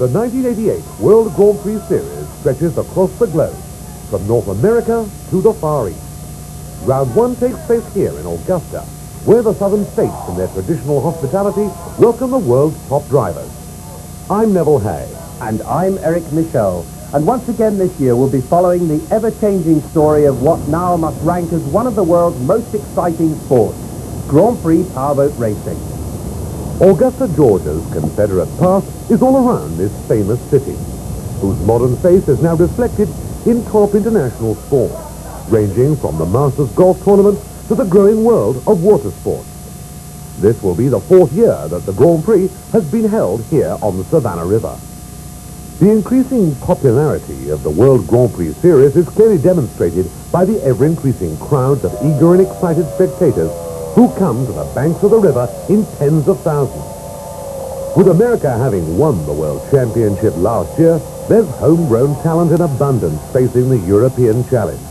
The 1988 World Grand Prix Series stretches across the globe, from North America to the Far East. Round one takes place here in Augusta, where the southern states in their traditional hospitality welcome the world's top drivers. I'm Neville Hay. And I'm Eric Michel. And once again this year we'll be following the ever-changing story of what now must rank as one of the world's most exciting sports, Grand Prix powerboat racing. Augusta, Georgia's Confederate past is all around this famous city, whose modern face is now reflected in top international sport, ranging from the Masters Golf Tournament to the growing world of water sports. This will be the fourth year that the Grand Prix has been held here on the Savannah River. The increasing popularity of the World Grand Prix Series is clearly demonstrated by the ever-increasing crowds of eager and excited spectators who come to the banks of the river in tens of thousands. With America having won the World Championship last year, there's homegrown talent in abundance facing the European challenge.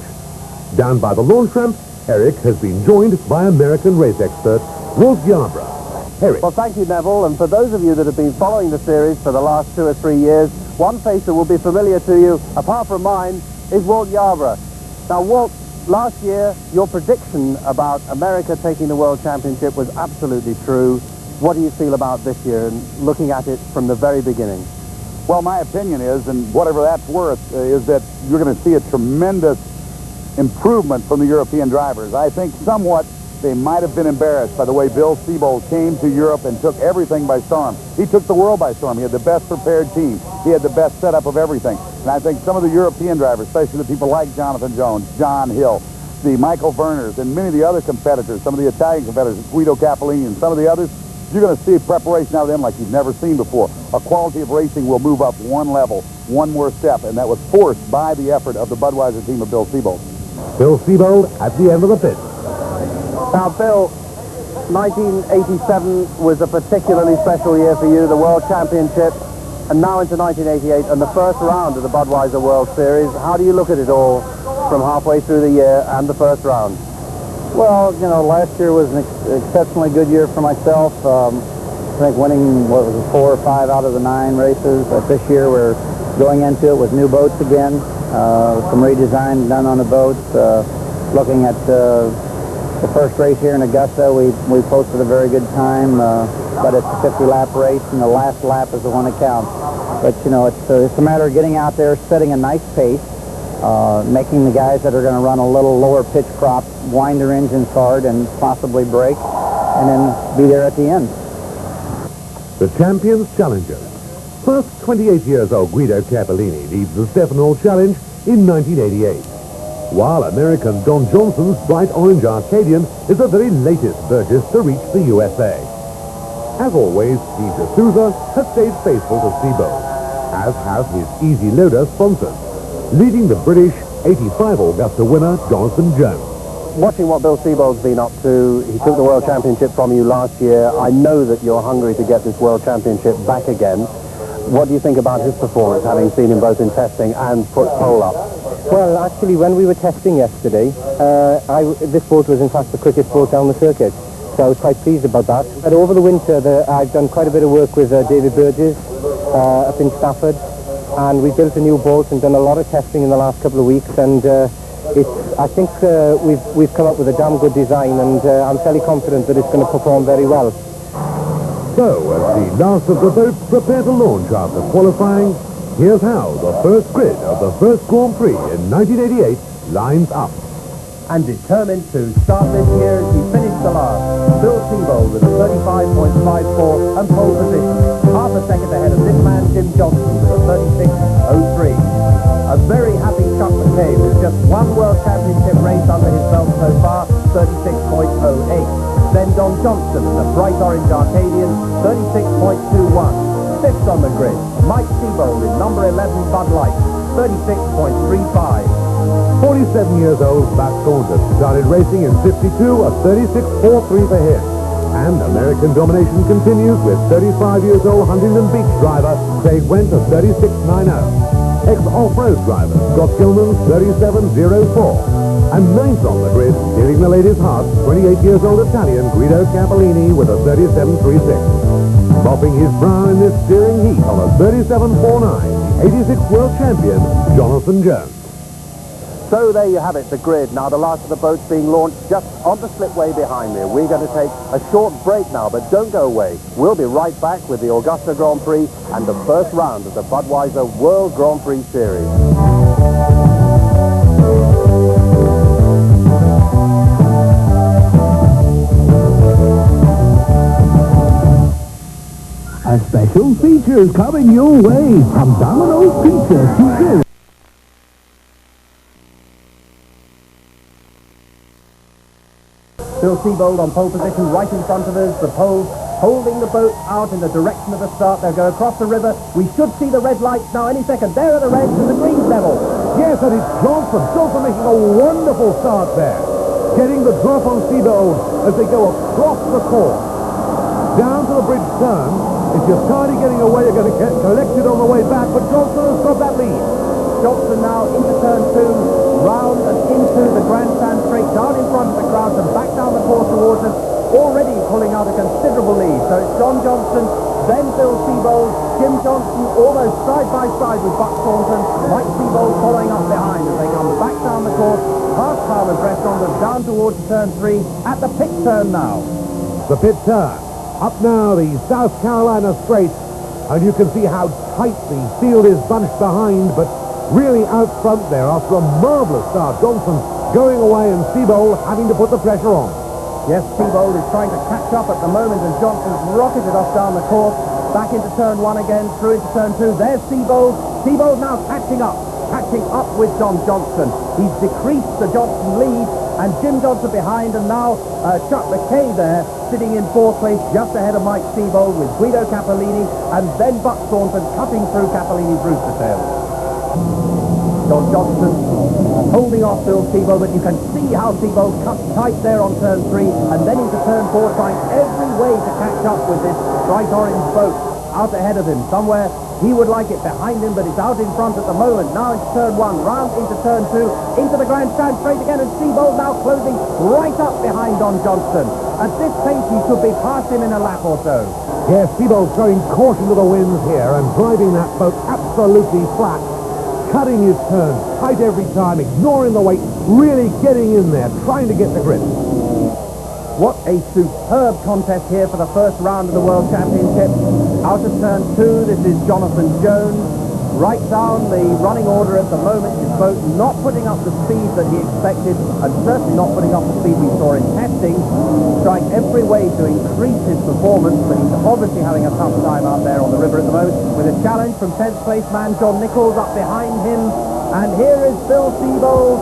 Down by the launch ramp, Eric has been joined by American race expert Walt Yarbrough. Eric. Well, thank you, Neville. And for those of you that have been following the series for the last 2 or 3 years, one face that will be familiar to you, apart from mine, is Walt Yarbrough. Now, Walt, last year, your prediction about America taking the World Championship was absolutely true. What do you feel about this year and looking at it from the very beginning? Well, my opinion is, and whatever that's worth, is that you're going to see a tremendous improvement from the European drivers. I think somewhat they might have been embarrassed by the way Bill Seabold came to Europe and took everything by storm. He took the world by storm. He had the best prepared team. He had the best setup of everything. And I think some of the European drivers, especially the people like Jonathan Jones, John Hill, the Michael Werners, and many of the other competitors, some of the Italian competitors, Guido Cappellini, and some of the others, you're going to see preparation out of them like you've never seen before. A quality of racing will move up one level, one more step, and that was forced by the effort of the Budweiser team of Bill Seabold. Bill Seabold at the end of the pit. Now, Bill, 1987 was a particularly special year for you, the World Championship, and now into 1988 and the first round of the Budweiser World Series. How do you look at it all from halfway through the year and the first round? Well, you know, last year was an exceptionally good year for myself. I think winning, 4 or 5 out of the 9 races. But this year we're going into it with new boats again, some redesign done on the boats. Looking at the first race here in Augusta, we posted a very good time, but it's a 50-lap race, and the last lap is the one that counts. But, you know, it's a matter of getting out there, setting a nice pace, making the guys that are going to run a little lower pitch crop wind their engines hard and possibly brake, and then be there at the end. The Champions Challengers. First 28-years-old Guido Cappellini leads the Stefano Challenge in 1988, while American Don Johnson's bright orange Arcadian is the very latest Burgess to reach the USA. As always, Steve D'Souza has stayed faithful to Seabold, as have his Easy Loader sponsors, leading the British 85 Augusta winner Jonathan Jones. Watching what Bill Seabold's been up to, he took the World Championship from you last year. I know that you're hungry to get this World Championship back again. What do you think about his performance, having seen him both in testing and put pole up? Well, actually, when we were testing yesterday, this boat was in fact the quickest boat down the circuit, so I was quite pleased about that. But over the winter, I've done quite a bit of work with David Burgess up in Stafford, and we built a new boat and done a lot of testing in the last couple of weeks, and I think we've come up with a damn good design, and I'm fairly confident that it's going to perform very well. So, as the last of the boats prepare to launch after qualifying, here's how the first grid of the first Grand Prix in 1988 lines up. And determined to start this year as he finished the last, Bill Seabold with a 35.54 and pole position, half a second ahead of this man Jim Johnson with a 36.03. A very happy Chuck McCabe with just one World Championship race under his belt so far, 36.08. Then Don Johnston in the bright orange Arcadian, 36.21. Fifth on the grid, Mike Seabold in number 11 Bud Light, 36.35. 47-years-old Matt Saunders started racing in 52, a 36.43 for him. And American domination continues with 35-years-old Huntington Beach driver Craig Went at 36.90. Ex-off-road driver Scott Gilman's 37.04. And ninth on the grid, stealing the ladies' hearts, 28 years old Italian Guido Cappellini with a 37.36. Mopping his brow in this steering heat on a 37.49, the 86th world champion, Jonathan Jones. So there you have it, the grid. Now the last of the boats being launched just on the slipway behind me. We're going to take a short break now, but don't go away. We'll be right back with the Augusta Grand Prix and the first round of the Budweiser World Grand Prix Series. A special feature coming your way from Domino's Pizza to this. Bill Seabold on pole position right in front of us, the pole holding the boat out in the direction of the start. They'll go across the river. We should see the red lights now any second. There are the reds and the greens level. Yes, and it's Johnson. Johnson making a wonderful start there. Getting the drop on Seabold as they go across the course. Down to the bridge turn. If you're starting getting away, you're going to get collected on the way back, but Johnson has got that lead. Johnson now into turn 2, round and into the grandstand straight, down in front of the crowd and back down the course towards us, already pulling out a considerable lead. So it's John Johnson, then Bill Seabold, Jim Johnson almost side by side with Buck Thornton, Mike Seabold following up behind as they come back down the course, past Palmer's Restaurant and down towards turn 3 at the pit turn now. The pit turn. Up now the South Carolina Straight, and you can see how tight the field is bunched behind, but really out front there after a marvellous start. Johnson going away and Seabold having to put the pressure on. Yes, Seabold is trying to catch up at the moment as Johnson's rocketed off down the course, back into turn 1 again, through into turn 2. There's Seabold. Seabold now catching up with John Johnson. He's decreased the Johnson lead, and Jim Johnson behind, and now Chuck McKay there, sitting in 4th place, just ahead of Mike Seabold with Guido Cappellini, and then Buck Thornton cutting through Cappellini's rooster tail. John Johnson holding off Bill Seabold, but you can see how Seabold cuts tight there on turn 3, and then into turn 4, trying every way to catch up with this bright orange boat out ahead of him. Somewhere he would like it behind him, but it's out in front at the moment. Now into turn 1, round into turn 2, into the grandstand straight again, and Seabold now closing right up behind Don Johnston. At this pace, he should be past him in a lap or so. Yes, Seabold throwing caution to the winds here and driving that boat absolutely flat. Cutting his turn tight every time, ignoring the weight, really getting in there, trying to get the grip. What a superb contest here for the first round of the World Championship. Out of turn 2, this is Jonathan Jones. Right down the running order at the moment, his boat not putting up the speed that he expected, and certainly not putting up the speed we saw in testing. Trying every way to increase his performance, but he's obviously having a tough time out there on the river at the moment, with a challenge from 10th place man John Nichols up behind him. And here is Bill Seabold,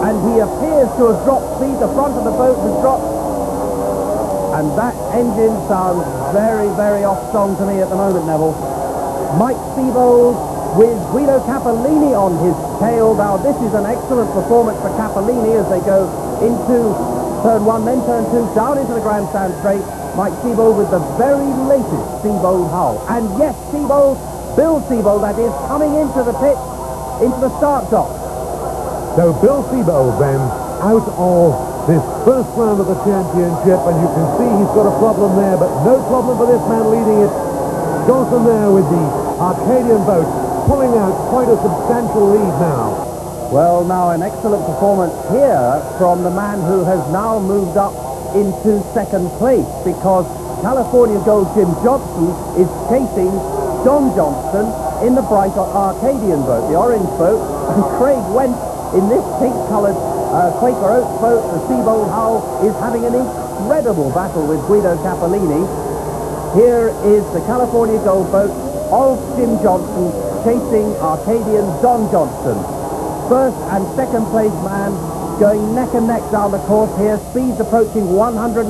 and he appears to have dropped speed. The front of the boat has dropped, and that engine sounds very, very off-song to me at the moment, Neville. Mike Seabold with Guido Cappellini on his tail. Now this is an excellent performance for Cappellini as they go into turn 1, then turn 2, down into the grandstand straight. Mike Seabold with the very latest Seabold hull. And yes, Seabold, Bill Seabold that is, coming into the pit, into the start dock. So Bill Seabold then out of this first round of the championship, and you can see he's got a problem there, but no problem for this man leading it. Johnson there with the Arcadian boat pulling out quite a substantial lead now. Well, now an excellent performance here from the man who has now moved up into 2nd place, because California Gold Jim Johnson is chasing John Johnston in the bright Arcadian boat, the orange boat, and Craig Went in this pink-coloured Quaker Oats boat, the Seabold hull, is having an incredible battle with Guido Cappellini. Here is the California Gold boat of Jim Johnson chasing Arcadian Don Johnston. 1st and 2nd place man going neck and neck down the course here, speeds approaching 140,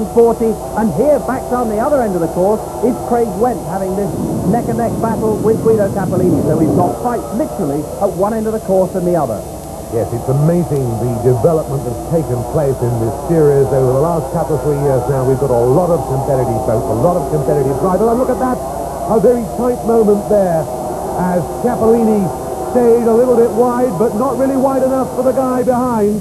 and here back down the other end of the course is Craig Went having this neck and neck battle with Guido Cappellini. So we've got fights literally at one end of the course and the other. Yes, it's amazing the development that's taken place in this series over the last couple of 3 years now. We've got a lot of competitive boats, a lot of competitive drivers. And look at that, a very tight moment there as Cappellini stayed a little bit wide, but not really wide enough for the guy behind.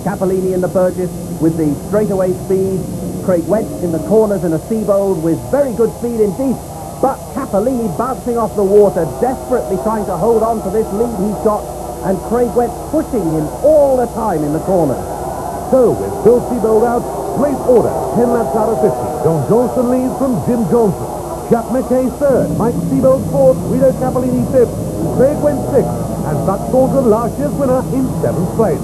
Cappellini in the Burgess with the straightaway speed. Craig Went in the corners in a Seabold with very good speed indeed. But Cappellini bouncing off the water, desperately trying to hold on to this lead he's got, and Craig Went pushing him all the time in the corners. So, with Bill Seabold out, place order, 10 laps out of 50. John Johnston leads from Jim Johnson. Chuck McKay third, Mike Seabold fourth, Guido Cappellini fifth, Craig Went sixth, and Buck Thornton, last year's winner, in seventh place.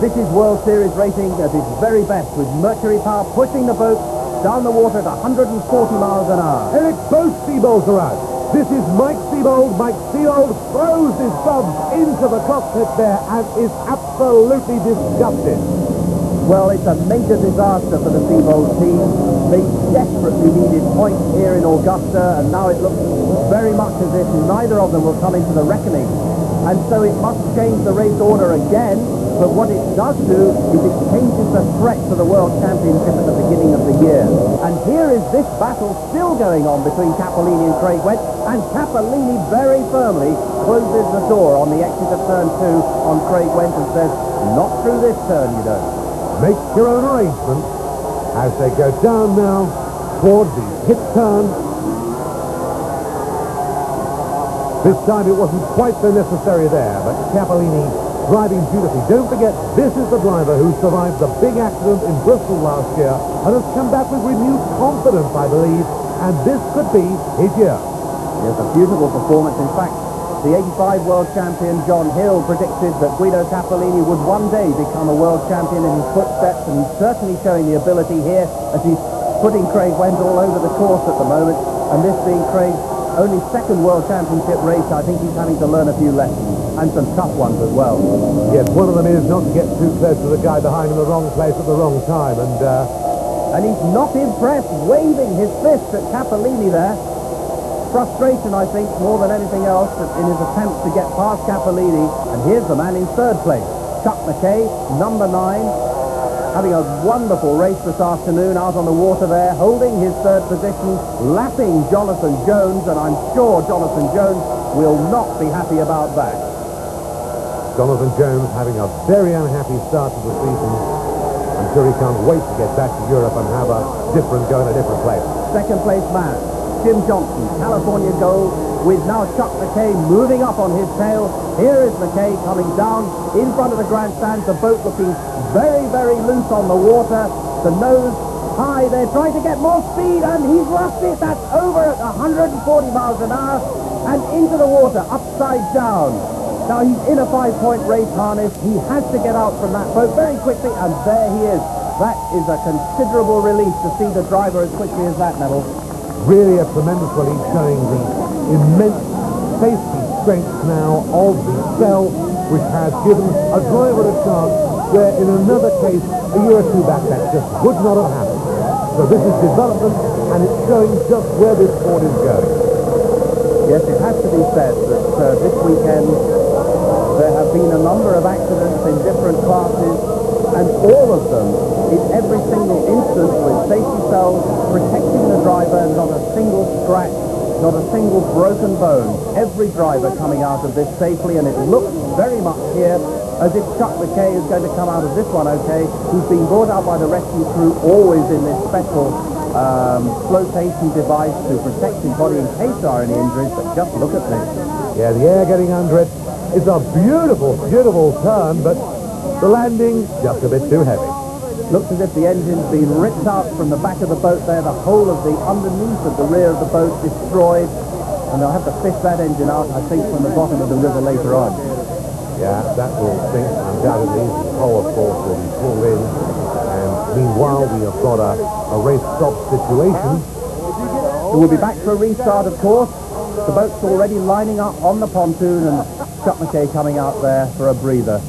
This is World Series racing at its very best, with Mercury Power pushing the boat down the water at 140 miles an hour. Eric, both Seabolds are out. This is Mike Seabold. Mike Seabold throws his thumbs into the cockpit there and is absolutely disgusted. Well, it's a major disaster for the Seabold team. They desperately needed points here in Augusta, and now it looks very much as if neither of them will come into the reckoning. And so it must change the race order again, but what it does do is it changes the threat to the World Championship at the beginning of the year. And here is this battle still going on between Cappellini and Craig Went, and Cappellini very firmly closes the door on the exit of turn 2 on Craig Went and says, not through this turn, you don't. Make your own arrangements as they go down now toward the pit turn. This time it wasn't quite so necessary there, but Cappellini driving beautifully. Don't forget, this is the driver who survived the big accident in Bristol last year and has come back with renewed confidence, I believe, and this could be his year. Yes, a beautiful performance. In fact, the 85 world champion John Hill predicted that Guido Cappellini would one day become a world champion in his footsteps, and he's certainly showing the ability here as he's putting Craig Went all over the course at the moment, and this being Craig's only second world championship race, I think he's having to learn a few lessons, and some tough ones as well. Yes, one of them is not to get too close to the guy behind in the wrong place at the wrong time, and he's not impressed, waving his fist at Cappellini there. Frustration, I think, more than anything else, in his attempts to get past Cappellini. And here's the man in third place, Chuck McKay, number 9, having a wonderful race this afternoon out on the water there, holding his third position, lapping Jonathan Jones, and I'm sure Jonathan Jones will not be happy about that. Jonathan Jones having a very unhappy start to the season. I'm sure he can't wait to get back to Europe and have a different go in a different place. Second place man, Jim Johnson, California Gold, with now Chuck McKay moving up on his tail. Here is McKay coming down in front of the grandstand, the boat looking very, very loose on the water, the nose high. They're trying to get more speed, and he's lost it. That's over at 140 miles an hour and into the water, upside down. Now he's in a 5-point race harness. He has to get out from that boat very quickly, and there he is. That is a considerable relief to see the driver as quickly as that, Neville. Really a tremendous relief, showing the immense safety strength now of the cell, which has given a driver a chance where in another case a year or two back that just would not have happened. So this is development, and it's showing just where this sport is going. Yes, it has to be said that this weekend there have been a number of accidents in different classes, and all of them, in every single instance, with safety cells protecting the driver, not a single scratch, not a single broken bone. Every driver coming out of this safely, and it looks very much here as if Chuck McKay is going to come out of this one okay. He's been brought out by the rescue crew, always in this special flotation device to protect his body in case there are any injuries, but just look at this. Yeah, the air getting under it. It's a beautiful, beautiful turn, but the landing just a bit too heavy. Looks as if the engine's been ripped out from the back of the boat there, the whole of the underneath of the rear of the boat destroyed, and they'll have to fish that engine out, I think, from the bottom of the river later on. Yeah, that will sink undoubtedly. The hull, of course, will be pulled in, and meanwhile we have got a race stop situation. We'll be back for a restart, of course. The boat's already lining up on the pontoon, and Chuck McKay coming out there for a breather.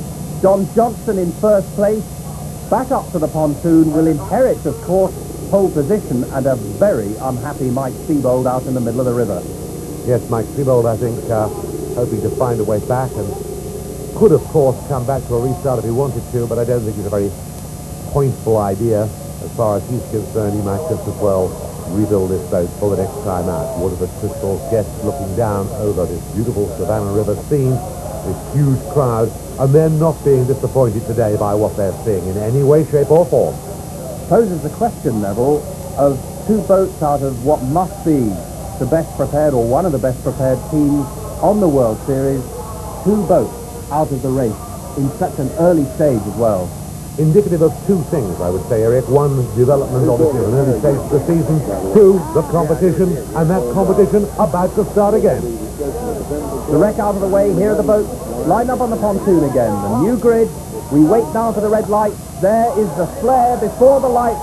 John Johnson in first place, back up to the pontoon, will inherit, of course, pole position, and a very unhappy Mike Seabold out in the middle of the river. Yes, Mike Seabold, I think, hoping to find a way back, and could, of course, come back to a restart if he wanted to, but I don't think it's a very pointful idea. As far as he's concerned, he might just as well rebuild this boat for the next time out. Waterford Crystal's guests looking down over this beautiful Savannah River scene, this huge crowd, and they're not being disappointed today by what they're seeing in any way, shape or form. Poses the question, Neville, of two boats out of what must be the best prepared, or one of the best prepared teams on the World Series. Two boats out of the race in such an early stage as well. Indicative of two things, I would say, Eric. One, development, obviously, of an early stage of the season. Two, the competition, and that competition about to start again. The wreck out of the way, here are the boats lined up on the pontoon again. The new grid, we wait now for the red light. There is the flare before the light,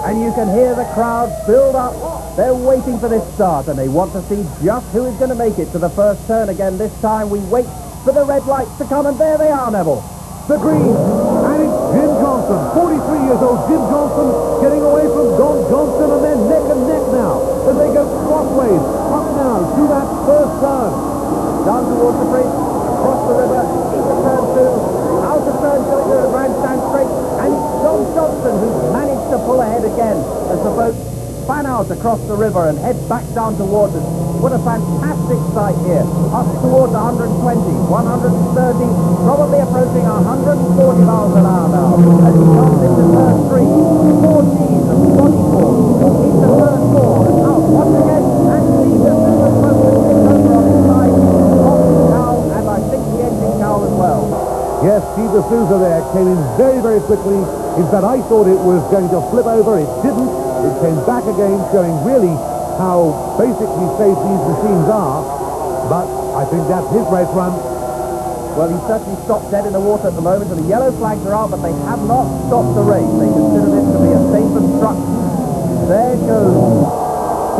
and you can hear the crowd build up. They're waiting for this start, and they want to see just who is going to make it to the first turn again. This time we wait for the red lights to come, and there they are, Neville. The green, and it's Jim Johnson, 43 years old Jim Johnson, getting away from Don Johnston, and they're neck and neck now as they go crossways up now to that first turn. Down towards the bridge, across the river, into turn two, out of turn two into the grandstand straight, and it's Don Johnston who's managed to pull ahead again as the boat span out across the river and head back down towards us. What a fantastic sight here. Up towards 120, 130, probably approaching 140 miles an hour now. As he comes into turn three, 4 Gs and 44, into turn four, and out once again, and see the boat has tipped over on its side, off the cowl, and I think the engine cowl as well. Yes, Steve D'Souza there came in very, very quickly. In fact, I thought it was going to flip over. It didn't. It came back again, showing really how basically safe these machines are. But I think that's his race run. Well, he certainly stopped dead in the water at the moment, and the yellow flags are out, but they have not stopped the race. They consider this to be a safe obstruction. There goes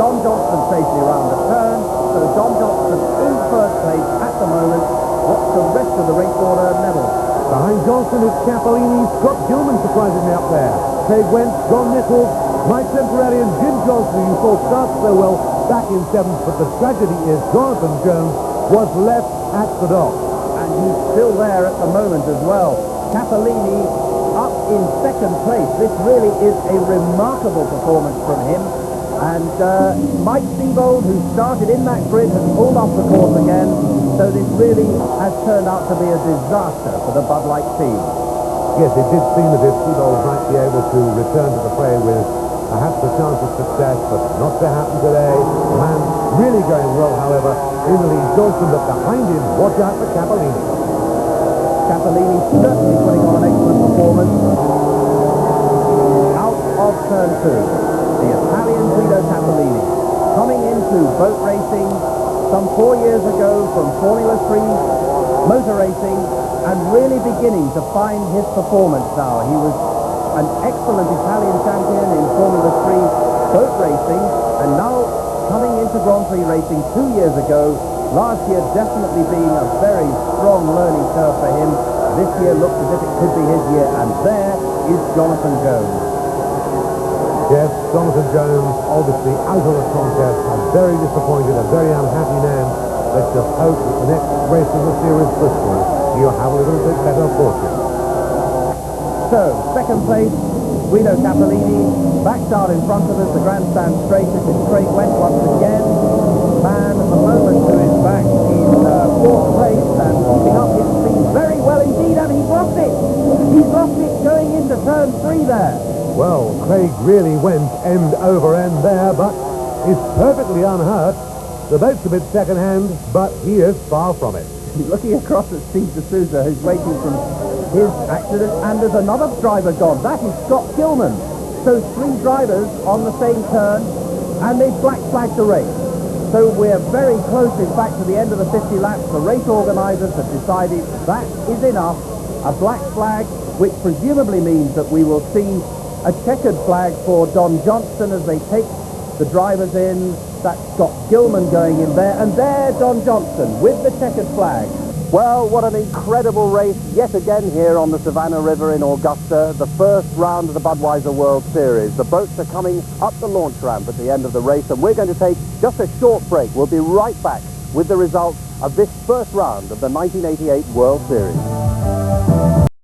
Don Johnston safely around the turn. So Don Johnston in first place at the moment. What's the rest of the race order, Neville? Behind Johnson is Cappellini, Scott Gilman surprisingly up there. Craig Wentz, John Nichols, Mike Temporelli and Jim Johnson, who you saw start so well back in 7th, but the tragedy is Jonathan Jones was left at the dock. And he's still there at the moment as well. Cappellini up in second place. This really is a remarkable performance from him. And Mike Seabold, who started in that grid, has pulled off the course again. So this really has turned out to be a disaster for the Bud Light team. Yes, it did seem as if Seabold might be able to return to the fray with perhaps a chance of success, but not to happen today. The man really going well, however, in the lead. Johnson, but behind him, watch out for Cappellini. Cappellini certainly putting on an excellent performance. Out of turn two, the Italian Guido Cappellini, coming into boat racing some 4 years ago from Formula 3 motor racing, and really beginning to find his performance now. He was an excellent Italian champion in Formula 3 boat racing, and now coming into Grand Prix racing 2 years ago. Last year definitely being a very strong learning curve for him. This year looks as if it could be his year, and there is Jonathan Jones. Yes, Jonathan Jones, obviously out of the contest, a very disappointed, a very unhappy man. Let's just hope that the next race in the series, Bristol, he'll have a little bit better fortune. So, second place, Guido Cappellini, backed out in front of us, the grandstand straight. This is Craig Went once again. Man at the moment who is back in fourth place and keeping up his speed very well indeed, and he's lost it. He's lost it going into turn three there. Well, Craig really went end over end there, but is perfectly unhurt. The boat's a bit second-hand, but he is far from it. Looking across at Steve D'Souza, who's waiting from his accident, and there's another driver gone. That is Scott Gilman. So 3 drivers on the same turn, and they've black flagged the race. So we're very close, in fact, to the end of the 50 laps. The race organisers have decided that is enough. A black flag, which presumably means that we will see a checkered flag for Don Johnston as they take the drivers in. That's Scott Gilman going in there, and there Don Johnston with the checkered flag. Well, what an incredible race yet again here on the Savannah River in Augusta, the first round of the Budweiser World Series. The boats are coming up the launch ramp at the end of the race, and we're going to take just a short break. We'll be right back with the results of this first round of the 1988 World Series.